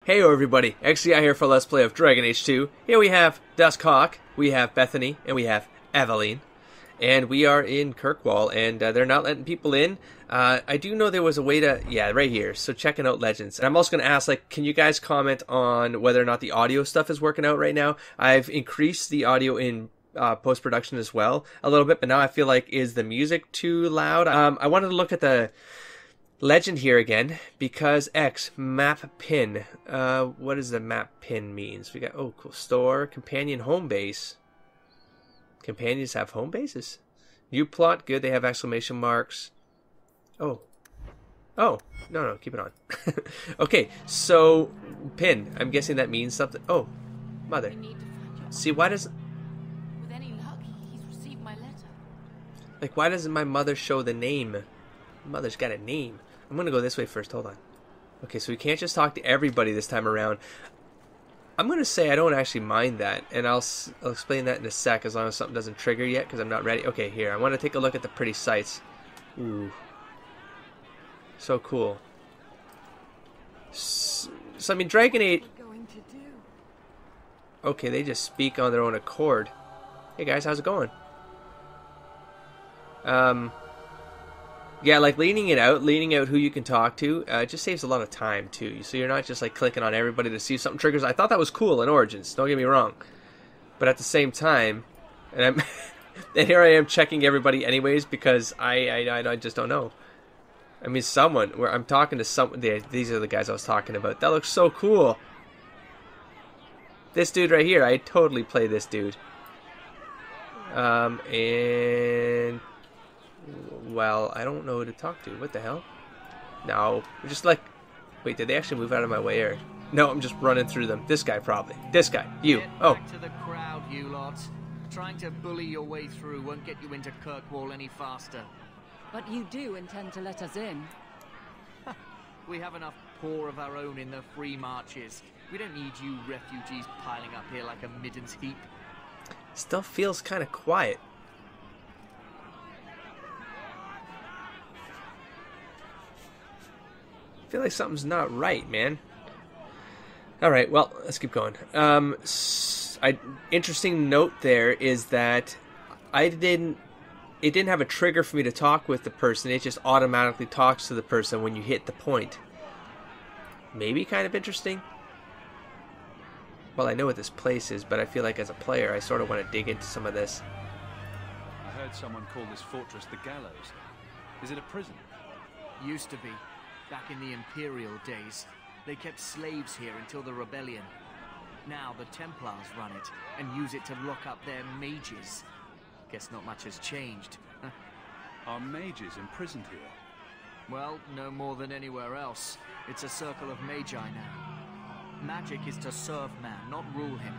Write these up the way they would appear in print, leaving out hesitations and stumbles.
Hey everybody, XCI here for Let's Play of Dragon Age 2. Here we have Duskhawk, we have Bethany, and we have Aveline. And we are in Kirkwall, and they're not letting people in. I do know there was a way to... Yeah, right here. So checking out Legends. And I'm also going to ask, can you guys comment on whether or not the audio stuff is working out right now? I've increased the audio in post-production as well a little bit, but now I feel like, is the music too loud? I wanted to look at the... Legend here again, because X map pin. What does the map pin means? We got cool store, companion, home base. Companions have home bases. New plot, good. They have exclamation marks. Oh, no, keep it on. Okay, so pin. I'm guessing that means something. Oh, mother. See, why does? With any luck, he's received my letter. Like, why doesn't my mother show the name? Mother's got a name. I'm going to go this way first. Hold on. Okay, so we can't just talk to everybody this time around. I'm going to say I don't actually mind that, and I'll explain that in a sec as long as something doesn't trigger yet, because I'm not ready. Okay, here. I want to take a look at the pretty sights. Ooh. So cool. So I mean, Dragon Age... Okay, they just speak on their own accord. Hey guys, how's it going? Yeah, like leaning out who you can talk to, it just saves a lot of time too. So you're not just like clicking on everybody to see if something triggers. I thought that was cool in Origins, don't get me wrong. But at the same time, and and here I am checking everybody anyways because I just don't know. I mean, where I'm talking to someone, these are the guys I was talking about. That looks so cool. This dude right here, I totally play this dude. And... Well, I don't know who to talk to. What the hell? No. We're just like... Wait, did they actually move out of my way or... No, I'm just running through them. This guy, probably. This guy. You. Oh. Back to the crowd, you lot. Trying to bully your way through won't get you into Kirkwall any faster. But you do intend to let us in. We have enough poor of our own in the free marches. We don't need you refugees piling up here like a middens heap. Still feels kind of quiet. I feel like something's not right, man. Alright, well, let's keep going. Interesting note there is that it didn't have a trigger for me to talk with the person. It just automatically talks to the person when you hit the point. Maybe kind of interesting. Well, I know what this place is, but I feel like as a player, I sort of want to dig into some of this. I heard someone call this fortress the Gallows. Is it a prison? Used to be. Back in the Imperial days, they kept slaves here until the rebellion. Now the Templars run it and use it to lock up their mages. Guess not much has changed. Are mages imprisoned here? Well, no more than anywhere else. It's a circle of magi now. Magic is to serve man, not rule him.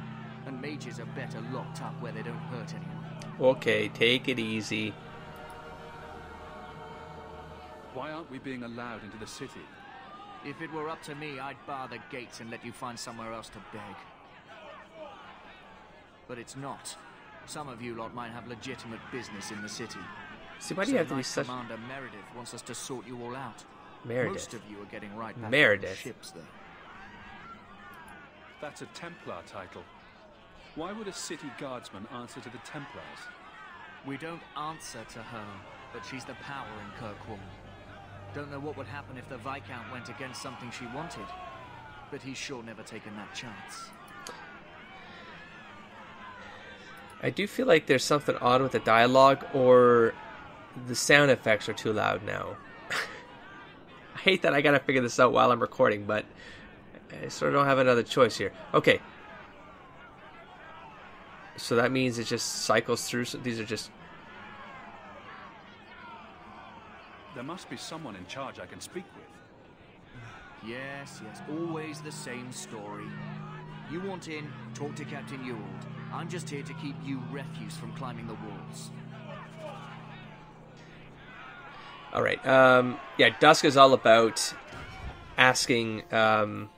And mages are better locked up where they don't hurt anyone. Okay, take it easy. Why aren't we being allowed into the city? If it were up to me, I'd bar the gates and let you find somewhere else to beg. But it's not. Some of you lot might have legitimate business in the city. See, why do you have to be such... Commander Meredith wants us to sort you all out. Meredith. Most of you are getting right back Meredith. on the ships, though. That's a Templar title. Why would a city guardsman answer to the Templars? We don't answer to her, but she's the power in Kirkwall. Don't know what would happen if the Viscount went against something she wanted, but he's sure never taken that chance. I do feel like there's something odd with the dialogue, or the sound effects are too loud now. I hate that I gotta figure this out while I'm recording, but I sort of don't have another choice here. Okay. So that means it just cycles through. So these are just... There must be someone in charge I can speak with. Yes, always the same story. You want in, talk to Captain Ewald. I'm just here to keep you refuse from climbing the walls. Alright, yeah, Dusk is all about asking, to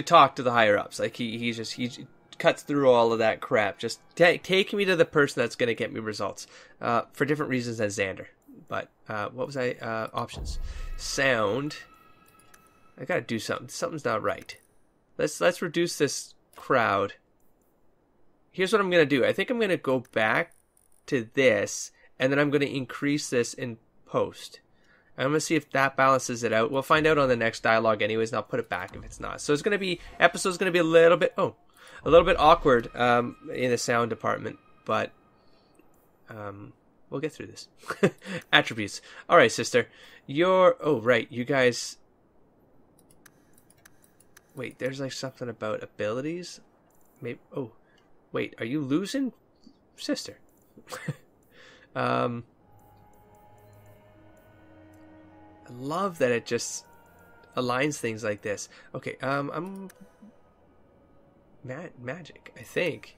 talk to the higher-ups. Like, he cuts through all of that crap. Just take me to the person that's going to get me results. For different reasons than Xander. But, what was options. Sound. I gotta do something. Something's not right. let's reduce this crowd. Here's what I'm going to do. I think I'm going to go back to this, and then I'm going to increase this in post. I'm going to see if that balances it out. We'll find out on the next dialogue anyways, and I'll put it back if it's not. So it's going to be, episode's going to be a little bit awkward in the sound department, but we'll get through this. Attributes. All right, sister. Right, you guys... Wait, there's like something about abilities? Maybe. Oh, wait, are you losing, sister? I love that it just aligns things like this. Okay, I'm magic, I think.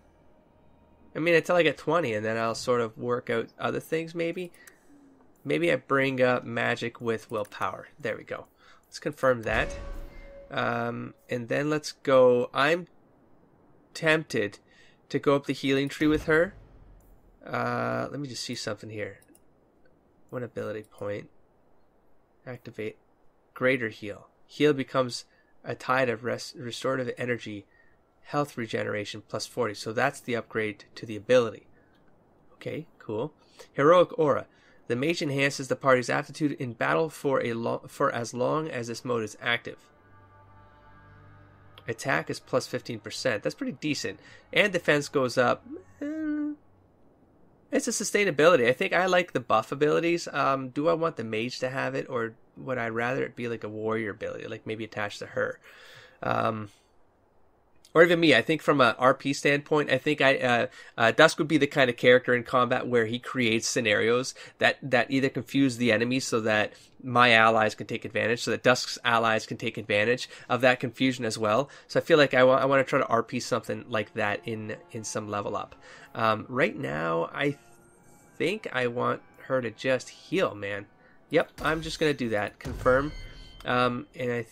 I mean, until I get 20, and then I'll sort of work out other things. Maybe I bring up magic with willpower. There we go. Let's confirm that. And then let's go. I'm tempted to go up the healing tree with her. Let me just see something here. One ability point. Activate greater heal. Heal becomes a tide of restorative energy, health regeneration plus 40. So that's the upgrade to the ability. Okay, cool. Heroic aura. The mage enhances the party's aptitude in battle for as long as this mode is active. Attack is plus 15%. That's pretty decent. And defense goes up. It's a sustainability. I think I like the buff abilities. Do I want the mage to have it, or would I rather it be like a warrior ability, like maybe attached to her? Or even me. I think from a RP standpoint, I think Dusk would be the kind of character in combat where he creates scenarios that either confuse the enemies so that my allies can take advantage, so that Dusk's allies can take advantage of that confusion as well. So I feel like I want to try to RP something like that in some level up. Right now, I think I want her to just heal, man. Yep, I'm just going to do that. Confirm. And I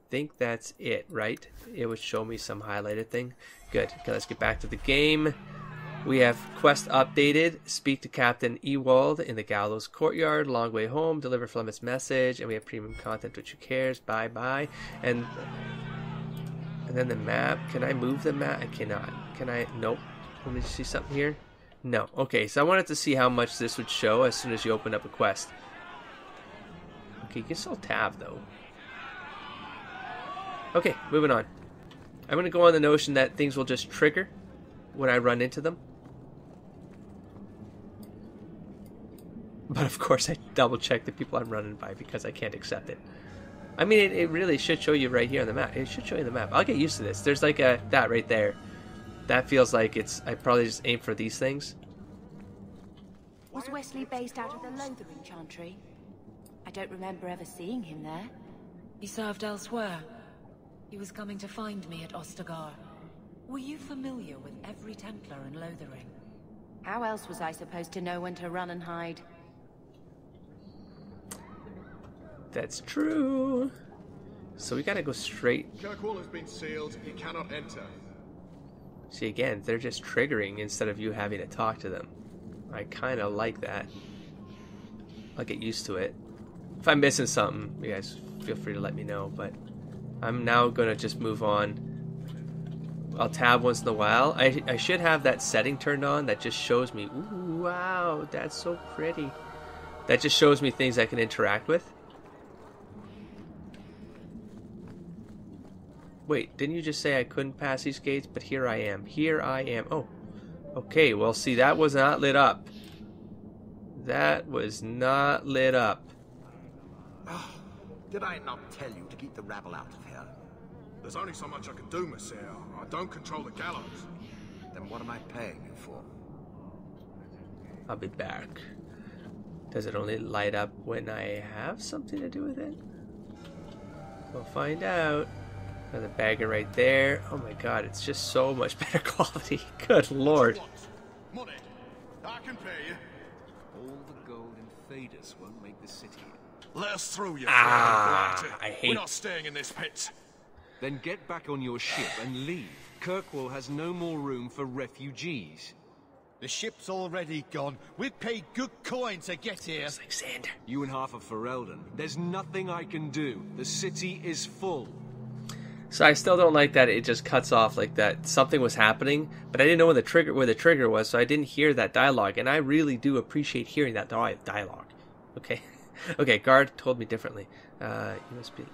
think that's it, right? It would show me some highlighted thing. Good. Okay, let's get back to the game. We have quest updated. Speak to Captain Ewald in the Gallows Courtyard. Long way home. Deliver Flemeth's message. And we have premium content, which who cares? Bye bye. And then the map. Can I move the map? I cannot. Can I? Nope. Let me see something here. No. Okay, so I wanted to see how much this would show as soon as you open up a quest. Okay, you can still tab though. Okay, moving on. I'm going to go on the notion that things will just trigger when I run into them. But of course I double check the people I'm running by because I can't accept it. I mean, it really should show you right here on the map. It should show you the map. I'll get used to this. There's like that right there. That feels like I probably just aim for these things. Was Wesley based out of the Lothering Chantry? I don't remember ever seeing him there. He served elsewhere. He was coming to find me at Ostagar. Were you familiar with every Templar in Lothering? How else was I supposed to know when to run and hide? That's true. So we gotta go straight. Kirkwall has been sealed. You cannot enter. See, again, they're just triggering instead of you having to talk to them. I kind of like that. I'll get used to it. If I'm missing something, you guys feel free to let me know, but I'm now going to just move on. I'll tab once in a while. I should have that setting turned on that just shows me, ooh, wow, that's so pretty. That just shows me things I can interact with. Wait, didn't you just say I couldn't pass these gates? But here I am. Here I am. Oh, okay, well, see, that was not lit up. That was not lit up. Did I not tell you to keep the rabble out of here? There's only so much I can do, Monsieur. I don't control the gallows. Then what am I paying you for? I'll be back. Does it only light up when I have something to do with it? We'll find out. Another bagger right there. Oh my god, it's just so much better quality. Good lord. Money. I can pay you. All the gold in Thedas won't make the city. Let us through, you I We're hate... not staying in this pit. Then get back on your ship and leave. Kirkwall has no more room for refugees. The ship's already gone. We've paid good coin to get here. It's like Xander. You and half of Ferelden. There's nothing I can do. The city is full. So I still don't like that it just cuts off like that. Something was happening, but I didn't know where the trigger was, so I didn't hear that dialogue. And I really do appreciate hearing that dialogue. Okay, okay. Guard told me differently. You must be.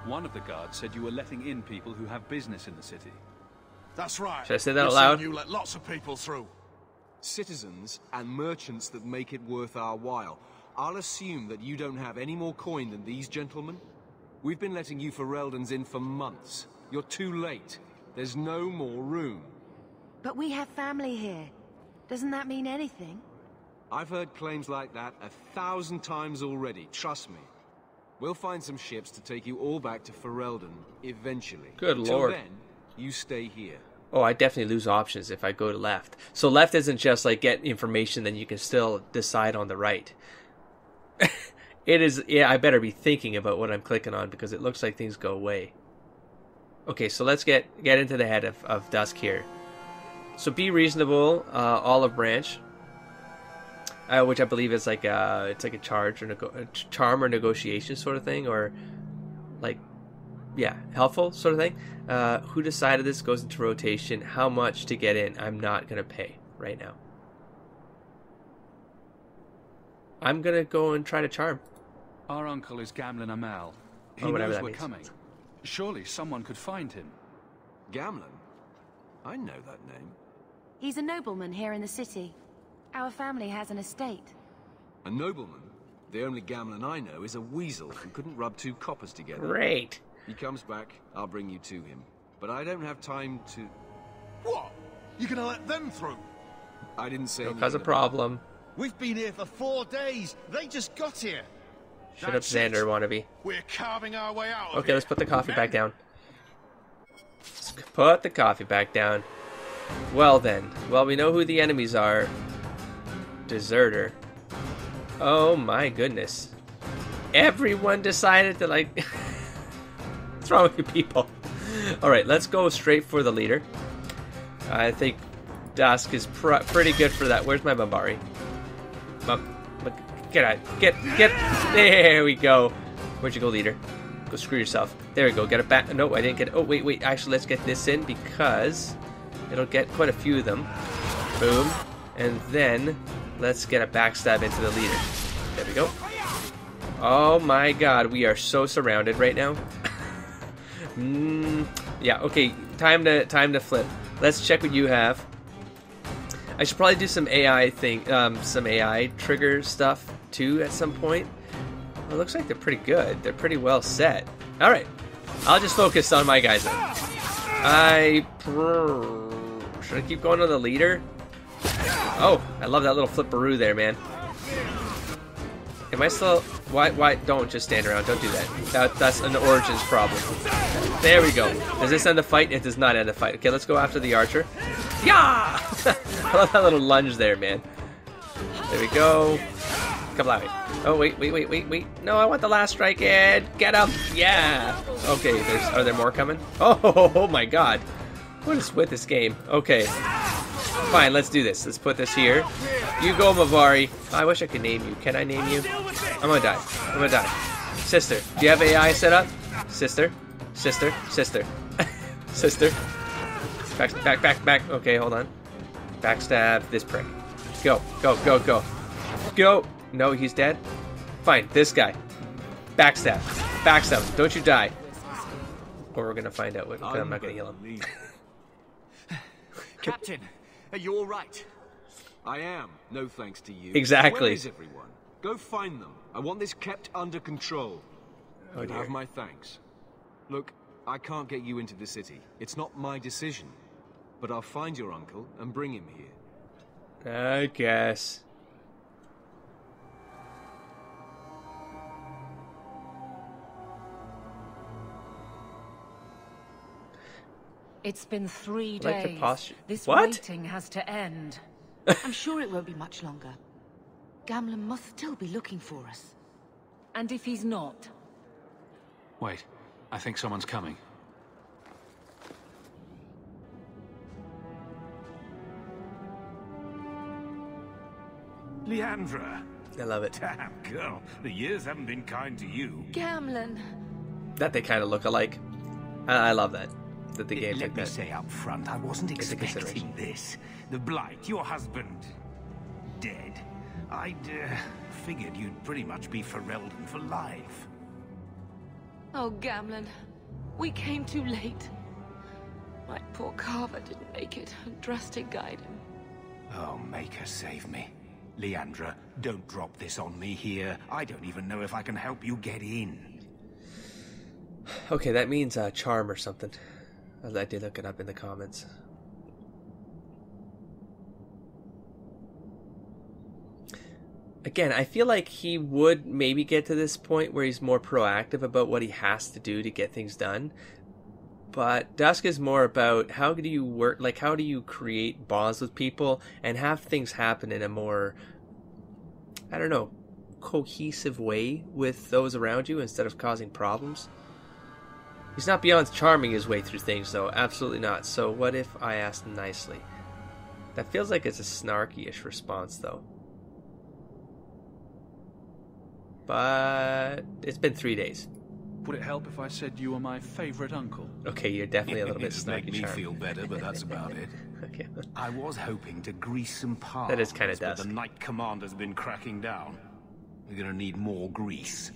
One of the guards said you were letting in people who have business in the city. That's right. Should I say that out We've loud? seen you let lots of people through. Citizens and merchants that make it worth our while. I'll assume that you don't have any more coin than these gentlemen. We've been letting you Fereldans in for months. You're too late. There's no more room. But we have family here. Doesn't that mean anything? I've heard claims like that 1,000 times already, trust me. We'll find some ships to take you all back to Ferelden, eventually. Good Until lord. then, you stay here. Oh, I definitely lose options if I go to left. So left isn't just like get information, then you can still decide on the right. It is, yeah, I better be thinking about what I'm clicking on because it looks like things go away. Okay, so let's get into the head of Dusk here. So be reasonable, olive branch, which I believe is like it's like a charm or negotiation sort of thing, or like, yeah, helpful sort of thing. Who decided this goes into rotation? How much to get in? I'm not gonna pay right now. I'm gonna go and try to charm. Our uncle is Gamlen Amal. He whatever knows that we're means. coming. Surely someone could find him. Gamlen? I know that name. He's a nobleman here in the city. Our family has an estate. A nobleman? The only Gamlen I know is a weasel who couldn't rub 2 coppers together. Great. He comes back, I'll bring you to him. But I don't have time to... What? You gonna let them through? I didn't say Don't anything cause a about problem. We've been here for 4 days. They just got here. Shut up, That's it. Xander wannabe. We're carving our way out of Okay, here. let's put the coffee Men, back down. Let's put the coffee back down. Well then. Well, we know who the enemies are. Deserter. Oh my goodness. Everyone decided to like... What's wrong with you people? Alright, let's go straight for the leader. I think Dusk is pretty good for that. Where's my Bambari? Get out. Get. There we go. Where'd you go, leader? Go screw yourself. There we go. Get it back. No, I didn't get it. Oh, wait. Actually, let's get this in because it'll get quite a few of them. Boom. And then let's get a backstab into the leader. There we go. Oh my god. We are so surrounded right now. Yeah, okay. Time to flip. Let's check what you have. I should probably do some AI some AI trigger stuff too at some point. Well, it looks like they're pretty good. They're pretty well set. All right, I'll just focus on my guys then. Should I keep going to the leader? Oh, I love that little flipperoo there, man. Am I still? Why? Don't just stand around. Don't do that. That's an Origins problem. There we go. Does this end the fight? It does not end the fight. Okay, let's go after the archer. Yeah! I love that little lunge there, man. There we go. Come on. Oh, wait. No, I want the last strike, Ed. Get up. Yeah. Okay, are there more coming? Oh my god. What is with this game? Okay. Fine, let's do this. Let's put this here. You go, Mavari. Oh, I wish I could name you. Can I name you? I'm gonna die. Sister. Do you have AI set up? Sister. Sister. Back. Okay, hold on. Backstab this prick. Go. No, he's dead. Fine, this guy. Backstab. Don't you die. Or we're gonna find out. I'm not gonna heal him. Captain, are you all right? I am, no thanks to you. Exactly. Where is everyone? Go find them. I want this kept under control. Oh, You dear. have my thanks. Look, I can't get you into the city. It's not my decision. But I'll find your uncle and bring him here. I guess. It's been 3 I like the days. posture. This What? waiting has to end. I'm sure it won't be much longer. Gamlen must still be looking for us. And if he's not, Wait, I think someone's coming. Leandra. I love it. Damn, girl. The years haven't been kind to you. Gamlen. That they kind of look alike. I love that the game Let took me that. say up front, I wasn't into consideration. expecting this. The Blight, your husband, dead. I'd figured you'd pretty much be Ferelden for life. Oh, Gamlen. We came too late. My poor Carver didn't make it, and Drastic guide him. Oh, make her save me. Leandra, don't drop this on me here. I don't even know if I can help you get in. Okay, that means charm or something. I did look it up in the comments. Again, I feel like he would maybe get to this point where he's more proactive about what he has to do to get things done. But Dusk is more about how do you work, like how do you create bonds with people and have things happen in a more, I don't know, cohesive way with those around you instead of causing problems. He's not beyond charming his way through things, though. Absolutely not. So what if I asked nicely? That feels like it's a snarky-ish response, though. But it's been 3 days. Would it help if I said you were my favorite uncle? Okay, you're definitely a little bit snarky. Make me feel better, but that's about it. Okay. I was hoping to grease some palms. That is kind of but Dusk. the Knight Commander's been cracking down. We're gonna need more grease.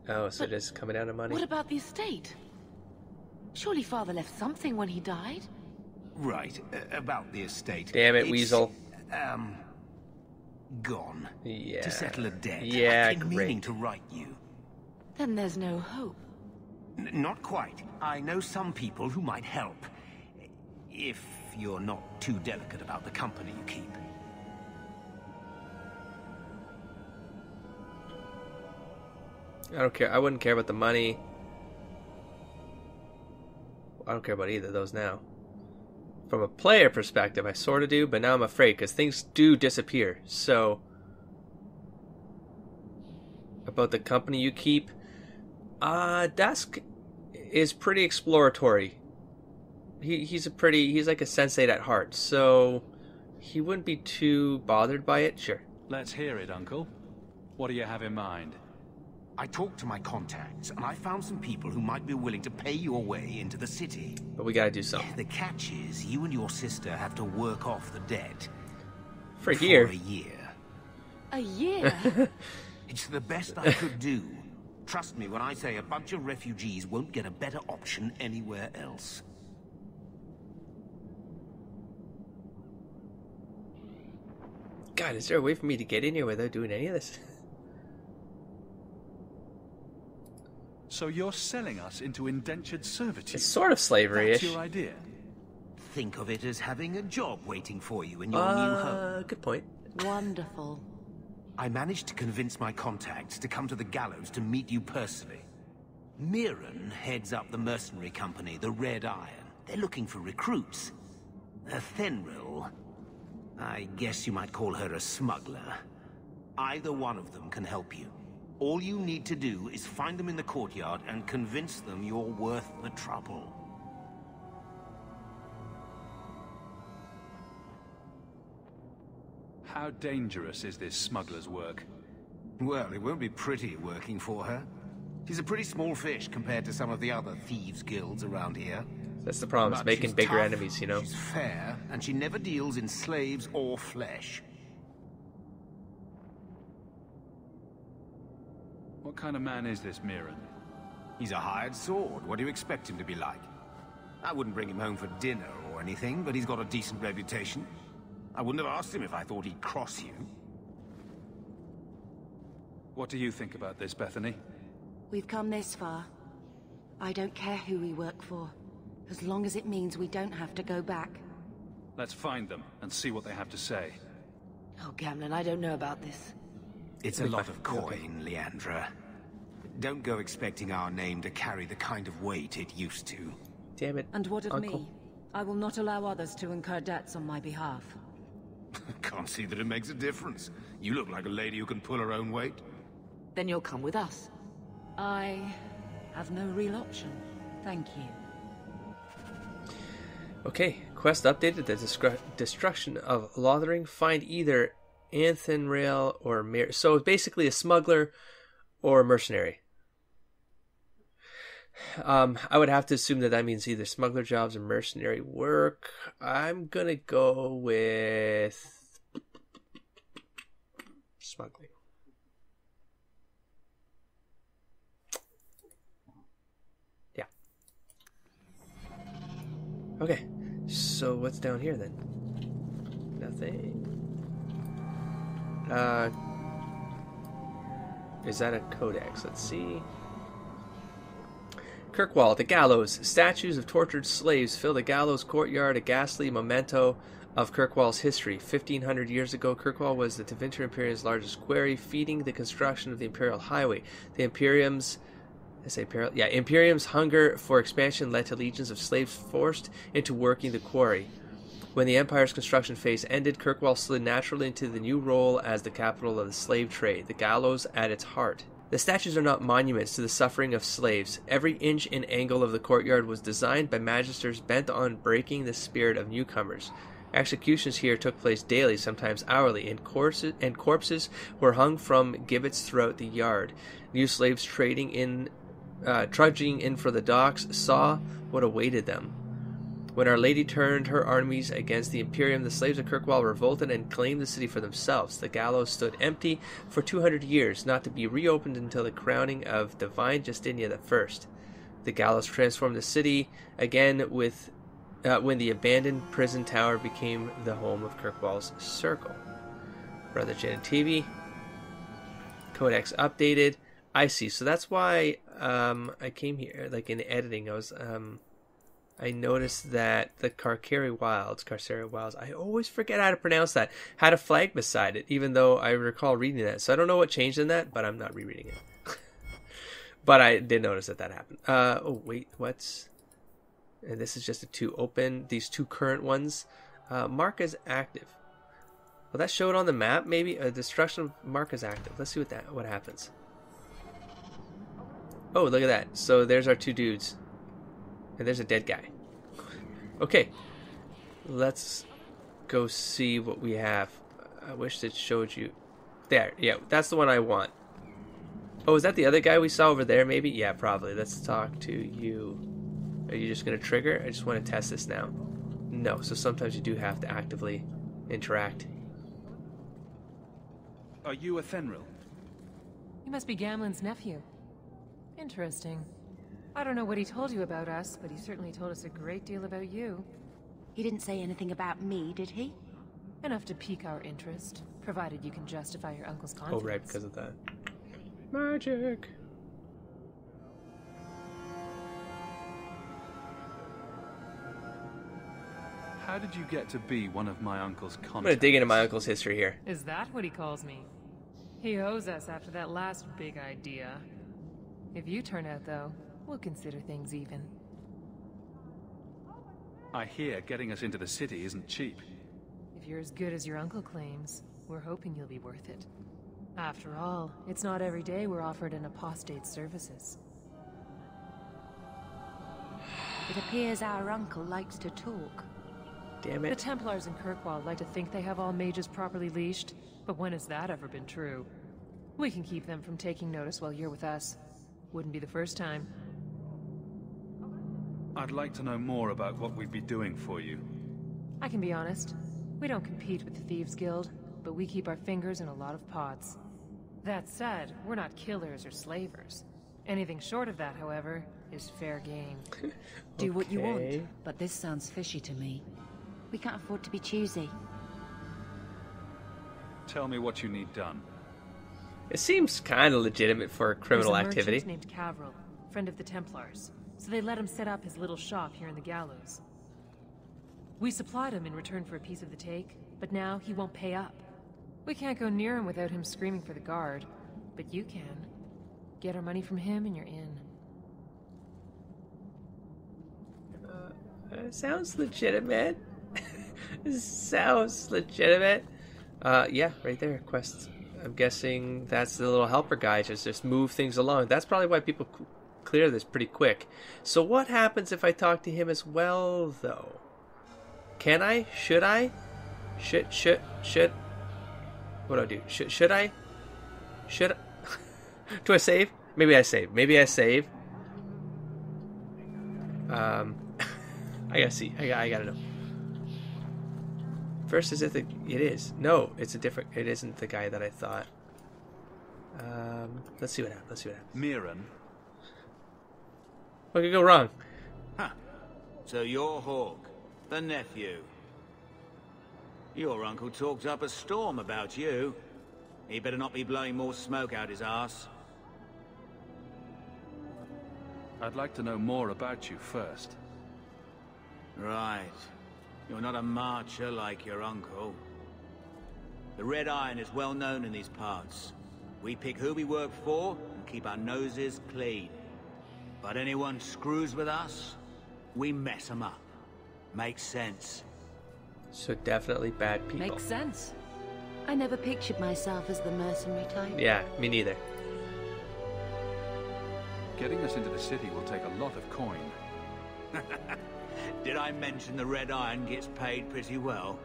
Oh, so it is coming down to money? What about the estate? Surely Father left something when he died? Right, about the estate. Damn it, It's, Weasel. Gone. Yeah. To settle a debt. Yeah, I've been great. meaning to write you. Then there's no hope. Not quite. I know some people who might help. If you're not too delicate about the company you keep. I don't care. I wouldn't care about the money. I don't care about either of those now. From a player perspective, I sort of do, but now I'm afraid because things do disappear. So, about the company you keep, Dusk is pretty exploratory. He's like a sensate at heart, so he wouldn't be too bothered by it. Sure. Let's hear it, Uncle. What do you have in mind? I talked to my contacts, and I found some people who might be willing to pay your way into the city. But we gotta do something. The catch is, you and your sister have to work off the debt. For a year. For a year. A year? It's the best I could do. Trust me when I say a bunch of refugees won't get a better option anywhere else. God, is there a way for me to get in here without doing any of this? So you're selling us into indentured servitude? It's sort of slavery-ish. That's your idea? Think of it as having a job waiting for you in your new home. Good point. Wonderful. I managed to convince my contacts to come to the gallows to meet you personally. Mirren heads up the mercenary company, the Red Iron. They're looking for recruits. Fenril, I guess you might call her a smuggler. Either one of them can help you. All you need to do is find them in the courtyard and convince them you're worth the trouble. How dangerous is this smuggler's work? Well, it won't be pretty working for her. She's a pretty small fish compared to some of the other thieves' guilds around here. That's the problem, it's But making she's bigger tough, enemies, you know? She's fair, and she never deals in slaves or flesh. What kind of man is this Mirren? He's a hired sword. What do you expect him to be like? I wouldn't bring him home for dinner or anything, but he's got a decent reputation. I wouldn't have asked him if I thought he'd cross you. What do you think about this, Bethany? We've come this far. I don't care who we work for, as long as it means we don't have to go back. Let's find them and see what they have to say. Oh, Gamlen, I don't know about this. It's a lot of coin, Leandra. Don't go expecting our name to carry the kind of weight it used to. Damn it, And what of Uncle. me? I will not allow others to incur debts on my behalf. Can't see that it makes a difference. You look like a lady who can pull her own weight. Then you'll come with us. I have no real option. Thank you. Okay, quest updated. The destruction of Lothering. Find either Anthenrail or Mir. So it's basically a smuggler or a mercenary. I would have to assume that that means either smuggler jobs or mercenary work. I'm gonna go with smuggling. Yeah. Okay. So what's down here then? Nothing. Is that a codex? Let's see. Kirkwall, the gallows. Statues of tortured slaves fill the gallows courtyard, a ghastly memento of Kirkwall's history. 1,500 years ago, Kirkwall was the Tevinter Imperium's largest quarry, feeding the construction of the Imperial Highway. The Imperium's hunger for expansion led to legions of slaves forced into working the quarry. When the Empire's construction phase ended, Kirkwall slid naturally into the new role as the capital of the slave trade, the gallows at its heart. The statues are not monuments to the suffering of slaves. Every inch and angle of the courtyard was designed by magisters bent on breaking the spirit of newcomers. Executions here took place daily, sometimes hourly, and corpses were hung from gibbets throughout the yard. New slaves trudging in for the docks saw what awaited them. When Our Lady turned her armies against the Imperium, the slaves of Kirkwall revolted and claimed the city for themselves. The gallows stood empty for 200 years, not to be reopened until the crowning of Divine Justinian I. The gallows transformed the city again when the abandoned prison tower became the home of Kirkwall's circle. Brother Jen and TV. Codex updated. I see. So that's why I came here. Like in editing, I noticed that the Carceria Wilds, I always forget how to pronounce that, had a flag beside it, even though I recall reading that. So I don't know what changed in that, but I'm not rereading it. But I did notice that happened. Oh, wait, what's... And this is just these two current ones. Mark as active. Well, that showed on the map, maybe? Destruction of Mark as active. Let's see what happens. Oh, look at that. So there's our two dudes. And there's a dead guy. Okay. Let's go see what we have. I wish it showed you. There. Yeah, that's the one I want. Oh, is that the other guy we saw over there, maybe? Yeah, probably. Let's talk to you. Are you just going to trigger? I just want to test this now. No, so sometimes you do have to actively interact. Are you a Fenril? You must be Gamlen's nephew. Interesting. I don't know what he told you about us, but he certainly told us a great deal about you. He didn't say anything about me, did he? Enough to pique our interest, provided you can justify your uncle's confidence. Oh, right, because of that. Magic. How did you get to be one of my uncle's contacts? I'm going to dig into my uncle's history here. Is that what he calls me? He owes us after that last big idea. If you turn out, though, we'll consider things even. I hear getting us into the city isn't cheap. If you're as good as your uncle claims, we're hoping you'll be worth it. After all, it's not every day we're offered an apostate's services. It appears our uncle likes to talk. Damn it. The Templars in Kirkwall like to think they have all mages properly leashed, but when has that ever been true? We can keep them from taking notice while you're with us. Wouldn't be the first time. I'd like to know more about what we'd be doing for you. I can be honest. We don't compete with the Thieves Guild, but we keep our fingers in a lot of pots. That said, we're not killers or slavers. Anything short of that, however, is fair game. Do what you want, but this sounds fishy to me. We can't afford to be choosy. Tell me what you need done. It seems kind of legitimate for criminal activity. There's a merchant named Cavril, friend of the Templars, so they let him set up his little shop here in the gallows. We supplied him in return for a piece of the take, but now he won't pay up. We can't go near him without him screaming for the guard, but you can. Get our money from him and you're in. Sounds legitimate. Sounds legitimate. Yeah, right there, quests. I'm guessing that's the little helper guy, just move things along. That's probably why people clear this pretty quick. So what happens if I talk to him as well, though? Can I? Should I? Should? What do I do? Should I? Should I? Do I save? Maybe I save. I gotta see. I gotta know. First, is it the... It is. No, it's a different... It isn't the guy that I thought. Let's see what happens. Mirren. What could go wrong? Huh. So you're Hawk, the nephew. Your uncle talked up a storm about you. He better not be blowing more smoke out his arse. I'd like to know more about you first. Right. You're not a marcher like your uncle. The Red Iron is well known in these parts. We pick who we work for and keep our noses clean. But anyone screws with us, we mess them up. Makes sense. So definitely bad people. Makes sense. I never pictured myself as the mercenary type. Yeah, me neither. Getting us into the city will take a lot of coin. Did I mention the Red Iron gets paid pretty well?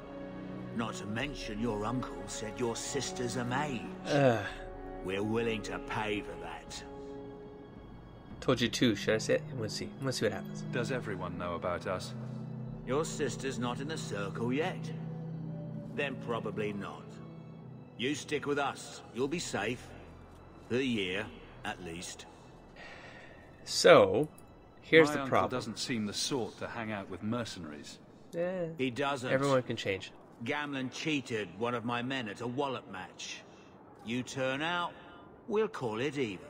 Not to mention your uncle said your sister's a mage. We're willing to pay for that. Told you too. Should I say it? We'll see. We'll see what happens. Does everyone know about us? Your sister's not in the circle yet. Then probably not. You stick with us. You'll be safe. For a year, at least. So, here's My the uncle problem. Doesn't seem the sort to hang out with mercenaries. Yeah. He doesn't. Everyone can change. Gamlin cheated one of my men at a wallop match. You turn out, we'll call it even.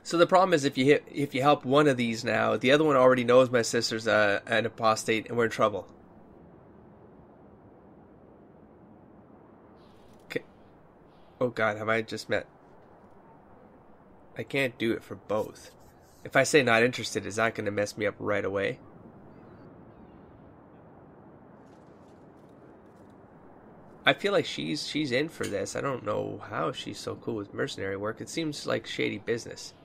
So the problem is if you help one of these now, the other one already knows my sister's an apostate, and we're in trouble. Okay. Oh God, have I just met? I can't do it for both. If I say not interested, is that going to mess me up right away? I feel like she's in for this. I don't know how she's so cool with mercenary work. It seems like shady business.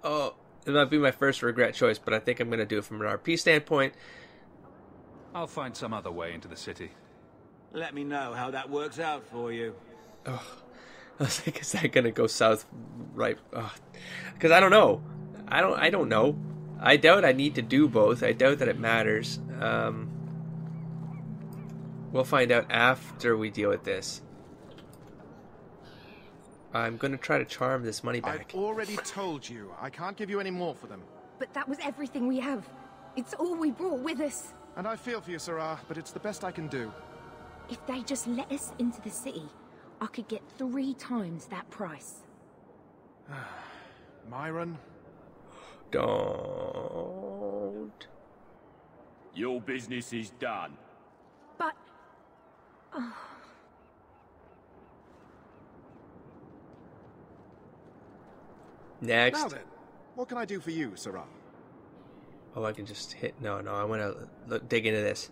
Oh, it might be my first regret choice, but I think I'm going to do it from an RP standpoint. I'll find some other way into the city. Let me know how that works out for you. Oh, I was like, is that going to go south right? Because I don't know. I don't know. I doubt I need to do both. I doubt that it matters. We'll find out after we deal with this. I'm going to try to charm this money back. I've already told you. I can't give you any more for them. But that was everything we have. It's all we brought with us. And I feel for you, Sarah, but it's the best I can do. If they just let us into the city, I could get 3 times that price. Myron? Don't. Your business is done. But... Oh. Next. Now then, what can I do for you, Sarah? Oh, I can just hit... No, I want to dig into this.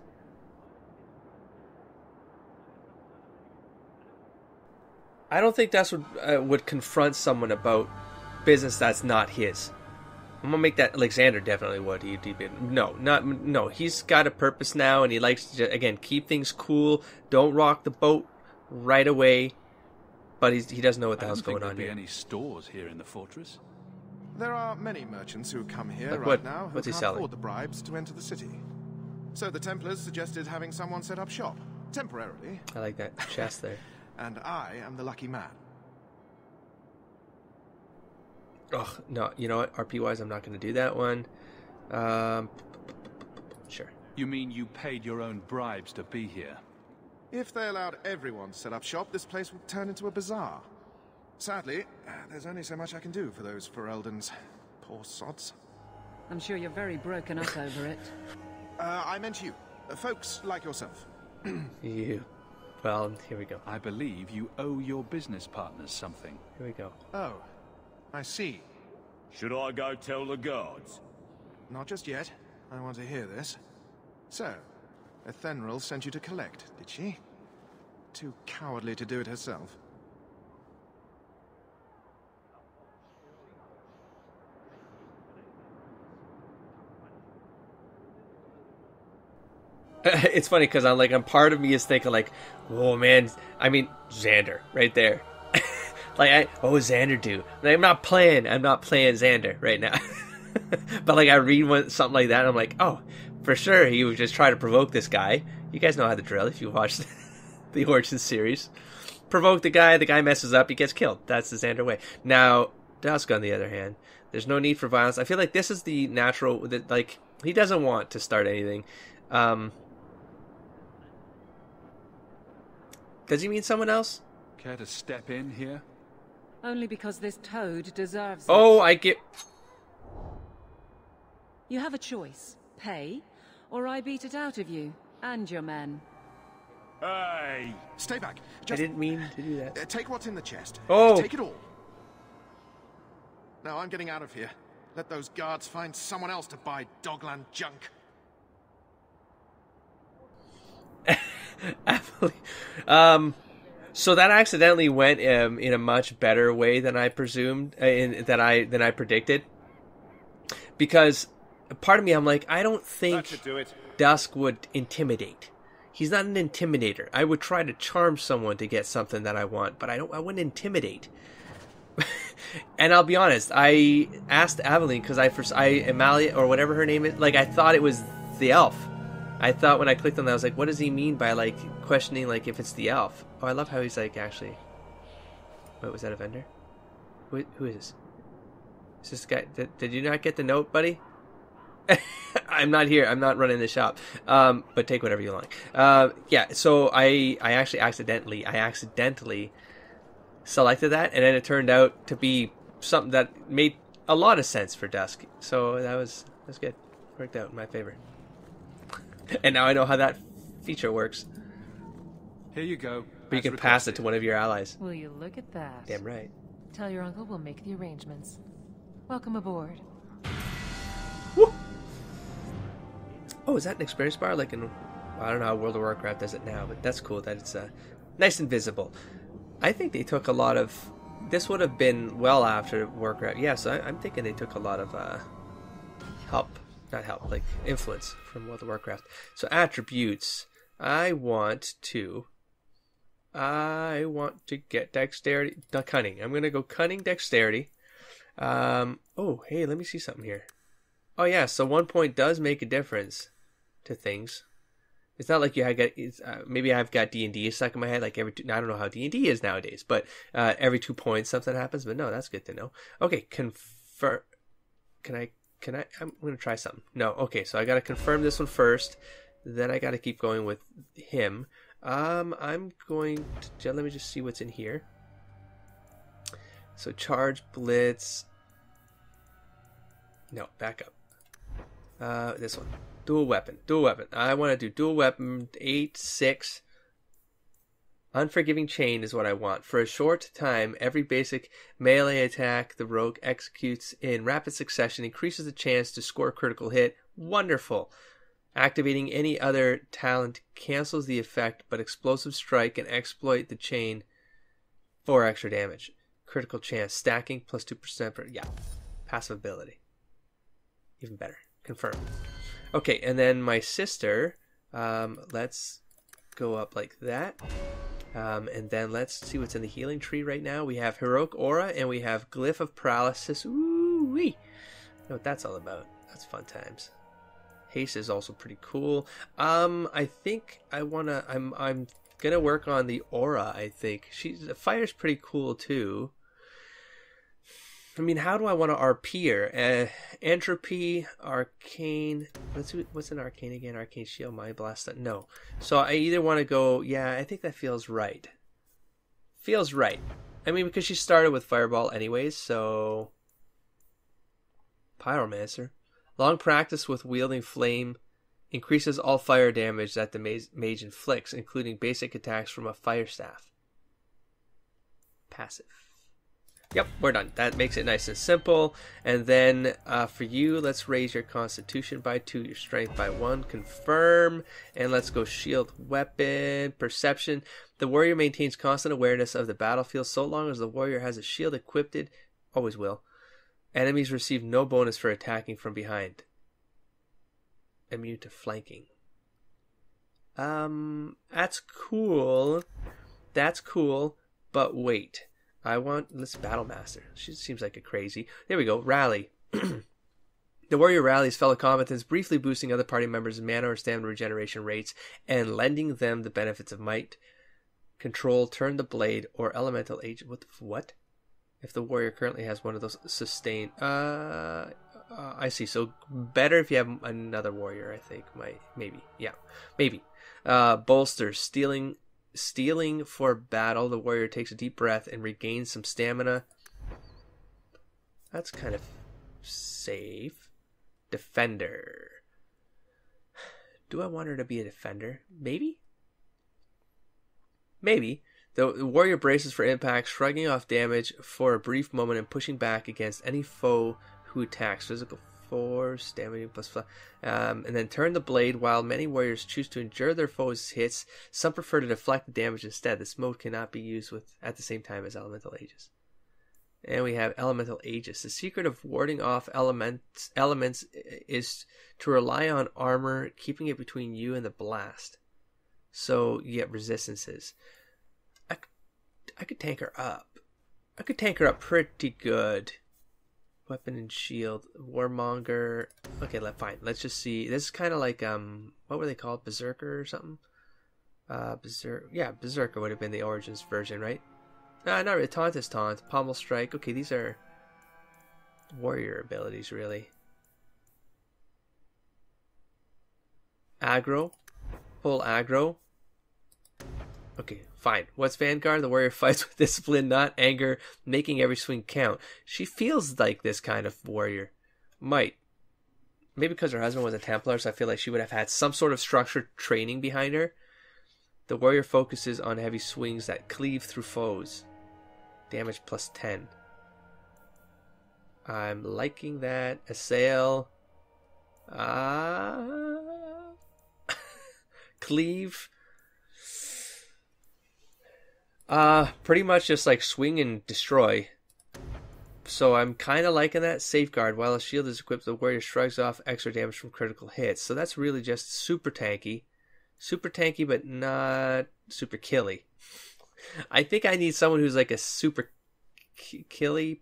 I don't think that's what would confront someone about business that's not his. I'm gonna make that... Alexander definitely would. No. He's got a purpose now, and he likes to, again, keep things cool. Don't rock the boat right away. But he doesn't know what the hell's going on here. I don't think there'd be any stores here in the fortress. There are many merchants who come here Like right now who what's he can't selling? afford the bribes to enter the city. So the Templars suggested having someone set up shop, temporarily. I like that chest there. And I am the lucky man. Oh, no, you know what? RP-wise, I'm not going to do that one. Sure. You mean you paid your own bribes to be here? If they allowed everyone to set up shop, this place would turn into a bazaar. Sadly, there's only so much I can do for those Fereldans. Poor sods. I'm sure you're very broken up over it. I meant you. Folks like yourself. You. Well, here we go. I believe you owe your business partners something. Here we go. Oh, I see. Should I go tell the guards? Not just yet. I want to hear this. So, Ethenril sent you to collect, did she? Too cowardly to do it herself. It's funny because I'm part of me is thinking like, oh man, I mean Xander right there. Xander do. Like, I'm not playing Xander right now. But like I read something like that, and I'm like, oh, for sure he would just try to provoke this guy. You guys know how to drill if you watch the Origin series. Provoke the guy messes up, he gets killed. That's the standard way. Now, Dusk, on the other hand, there's no need for violence. I feel like this is the natural, that like, he doesn't want to start anything. Does he mean someone else? Care to step in here? Only because this toad deserves Oh, it. I get... You have a choice. Pay, or I beat it out of you and your men. Hey! Stay back. I didn't mean to do that. Take what's in the chest. Oh! Take it all. No, I'm getting out of here. Let those guards find someone else to buy Dogland junk. So that accidentally went in a much better way than I presumed, than I predicted. Because part of me, I'm like, I don't think Dusk would intimidate. He's not an intimidator. I would try to charm someone to get something that I want, but I wouldn't intimidate. And I'll be honest, I asked Aveline because Amalia or whatever her name is, like I thought it was the elf. I thought when I clicked on that, I was like, what does he mean by like questioning like if it's the elf? Oh, I love how he's like actually. Wait, was that a vendor? Who is this? Is this guy? Did you not get the note, buddy? I'm not here. I'm not running the shop. But take whatever you like. Yeah. So I actually accidentally selected that, and then it turned out to be something that made a lot of sense for Dusk. So that's good. Worked out in my favor. And now I know how that feature works. Here you go. But you can pass it to one of your allies. Will you look at that? Damn right. Tell your uncle we'll make the arrangements. Welcome aboard. Woo! Oh, is that an experience bar? Like in, I don't know how World of Warcraft does it now, but that's cool that it's nice and visible. I think they took a lot of... This would have been well after Warcraft. Yeah, so I'm thinking they took a lot of like influence from World of Warcraft. So attributes. I want to get dexterity, cunning. I'm going to go cunning, dexterity. Oh, hey, let me see something here. Oh yeah, so 1 point does make a difference to things. It's not like maybe I've got D&D stuck in my head. Like I don't know how D&D is nowadays, but every 2 points something happens. But no, that's good to know. Okay, confirm. Can I? I'm gonna try something. No, okay. So I gotta confirm this one first. Then I gotta keep going with him. I'm going to let me just see what's in here. So charge, blitz. No, back up. This one. Dual weapon. I want to do dual weapon, 8-6. Unforgiving chain is what I want. For a short time, every basic melee attack the rogue executes in rapid succession increases the chance to score a critical hit. Wonderful. Activating any other talent cancels the effect, but explosive strike and exploit the chain for extra damage. Critical chance. Stacking plus 2% per... Yeah. Passive ability. Even better. Confirm. Okay, and then my sister, let's go up like that. And then let's see what's in the healing tree right now. We have Heroic Aura and we have Glyph of Paralysis. Ooh-wee. You know what that's all about. That's fun times. Haste is also pretty cool. I think I'm gonna work on the Aura, I think. Fire's pretty cool too. I mean, how do I want to RP her? Entropy, Arcane. Let's see, what's an Arcane again? Arcane Shield, Mind Blast. No. So I either want to go... Yeah, I think that feels right. Feels right. I mean, because she started with Fireball anyways, so... Pyromancer. Long practice with wielding flame increases all fire damage that the mage inflicts, including basic attacks from a fire staff. Passive. Yep, we're done. That makes it nice and simple. And then for you, let's raise your Constitution by 2, your Strength by 1. Confirm. And let's go Shield Weapon. Perception. The warrior maintains constant awareness of the battlefield so long as the warrior has a shield equipped. Always will. Enemies receive no bonus for attacking from behind. Immune to flanking. That's cool. That's cool. But wait. Let's Battle Master. She seems like a crazy. There we go. Rally. The warrior rallies fellow combatants, briefly boosting other party members' mana or stamina regeneration rates and lending them the benefits of might, control, turn the blade, or elemental agent. What? If the warrior currently has one of those sustain. I see. So better if you have another warrior, I think. Maybe. Bolster, stealing for battle. The warrior takes a deep breath and regains some stamina. That's kind of safe. Defender. Do I want her to be a defender? Maybe. The warrior braces for impact, shrugging off damage for a brief moment and pushing back against any foe who attacks. Physical force, stamina plus and then turn the blade. While many warriors choose to endure their foes' hits, some prefer to deflect the damage instead. This mode cannot be used at the same time as elemental aegis. And we have elemental aegis. The secret of warding off elements is to rely on armor, keeping it between you and the blast, so you get resistances. I could tank her up. I could tank her up pretty good. Weapon and shield, warmonger. Okay, fine. Let's just see. This is kind of like what were they called? Berserker or something? Berserker would have been the Origins version, right? Not really. Taunt is taunt. Pommel strike. Okay, these are warrior abilities, really. Aggro. Full aggro. Okay, fine. What's Vanguard? The warrior fights with discipline, not anger, making every swing count. She feels like this kind of warrior. Might. Maybe because her husband was a Templar, so I feel like she would have had some sort of structured training behind her. The warrior focuses on heavy swings that cleave through foes. Damage plus 10. I'm liking that. Assail. Cleave. Pretty much just like swing and destroy. So I'm kind of liking that. Safeguard. While a shield is equipped, the warrior shrugs off extra damage from critical hits. So that's really just super tanky. Super tanky, but not super killy. I think I need someone who's like a super killy.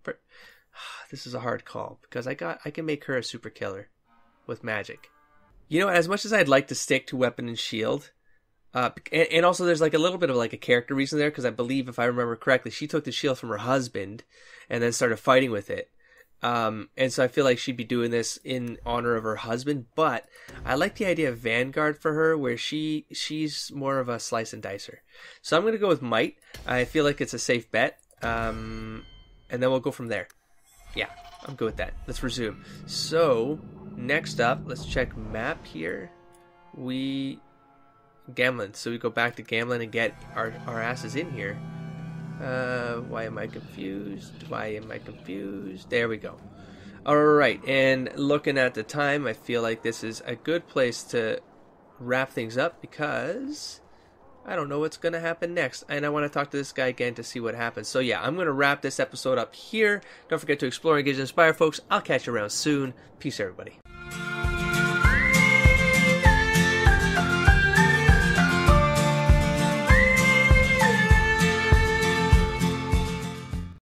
This is a hard call because I can make her a super killer with magic. You know, as much as I'd like to stick to weapon and shield, and also there's like a little bit of like a character reason there, because I believe, if I remember correctly, she took the shield from her husband and then started fighting with it. And so I feel like she'd be doing this in honor of her husband, but I like the idea of Vanguard for her, where she's more of a slice and dicer. So I'm going to go with Might. I feel like it's a safe bet. And then we'll go from there. Yeah, I'm good with that. Let's resume. So next up, let's check map here. Gamlen. So we go back to Gamlen and get our asses in here. Why am I confused? There we go. Alright, and looking at the time, I feel like this is a good place to wrap things up, because I don't know what's going to happen next, and I want to talk to this guy again to see what happens. So yeah, I'm going to wrap this episode up here. Don't forget to explore, engage, and inspire, folks. I'll catch you around soon. Peace, everybody.